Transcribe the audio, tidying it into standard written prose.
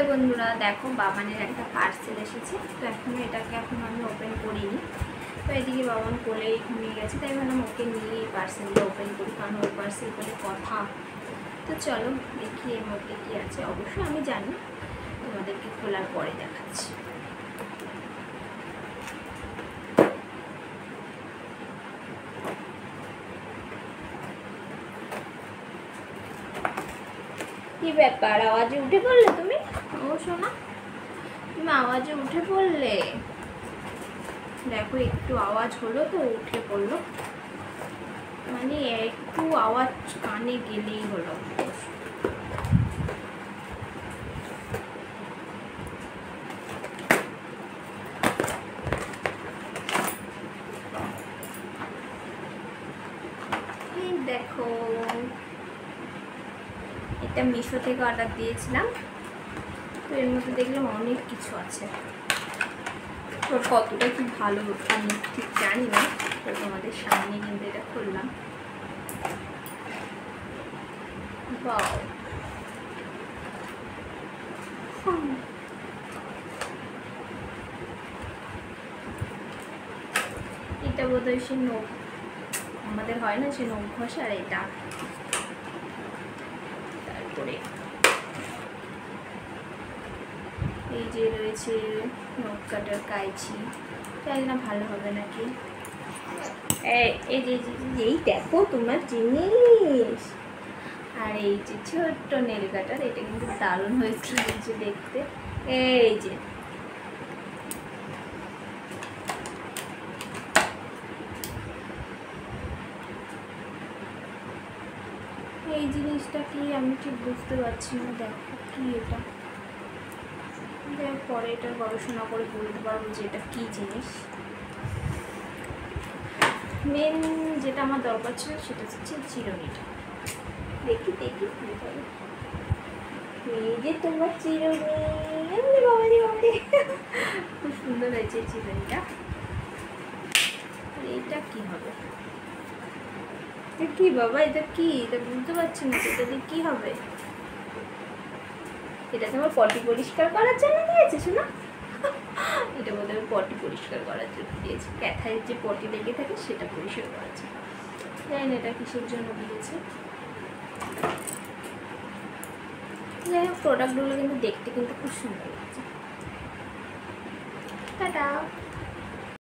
বন্ধুরা, দেখো বাবানের একটা পার্সেল এসেছে। তো এটাকে আমি ওপেন করিনি। তো এদিকে বাবান কোলেই ঘুমিয়ে গেছে, তাই ভাবলাম ওকে নিয়ে এই পার্সেলটা ওপেন করি, কারণ ওই পার্সেল বলে কথা। তো চলো দেখি এর মধ্যে কী আছে। অবশ্যই আমি জানি, তোমাদেরকে খোলার পরে দেখাচ্ছি। কি ব্যাপার, আওয়াজে উঠে পড়লে তুমি? ও সোনা, তুমি আওয়াজে উঠে পড়লে। দেখো একটু আওয়াজ হলো তো উঠে পড়লো, মানে একটু আওয়াজ কানে গেলেই হলো। দেখো, এটা মিশো থেকে অর্ডার দিয়েছিলাম। তো এর মধ্যে দেখলাম অনেক কিছু আছে। তো কতটা কি ভালো আমি ঠিক জানি না, তো তোমাদের সামনে কিন্তু এটা খুললাম। বাও, এটা বোধহয় সে নখ, আমাদের হয় না সে নখ ঘষা, আর এটা তারপরে এই যে রয়েছে নখ কাটার কাইচি। জানি না ভালো হবে নাকি। এই যে এই দেখো তোমার জিনিস। আর এই যে ছোট্ট নেল কাটার, এটা কিন্তু দারুণ হয়েছিল যে দেখতে। এই যে এই জিনিসটা কি আমি ঠিক বুঝতে পারছি না। দেখো কি এটা, পরে এটা গবেষণা করে বলতে পারবো যে এটা কী জিনিস। মেন যেটা আমার দরকার ছিল সেটা হচ্ছে চিরুনিটা। দেখি দেখি এই যে তোমার চিরুনি, বাবারি বাবারি, খুব সুন্দর হয়েছে চিরুনিটা। এইটা কি হবে? কি বাবা, এটা কি? এটা বুঝতে পারছি না, এটা দিয়ে কি হবে? এটা তোমার পটি পরিষ্কার করার জন্য দিয়েছে শোনা? এটা বোধহয় পটি পরিষ্কার করার জন্য দিয়েছে, ক্যাথায় যে পটি লেগে থাকে সেটা পরিষ্কার করার জন্য। জানি না এটা কিসের জন্য দিয়েছে। যাই হোক, প্রোডাক্টগুলো কিন্তু দেখতে কিন্তু খুব সুন্দর লাগছে। টাটা।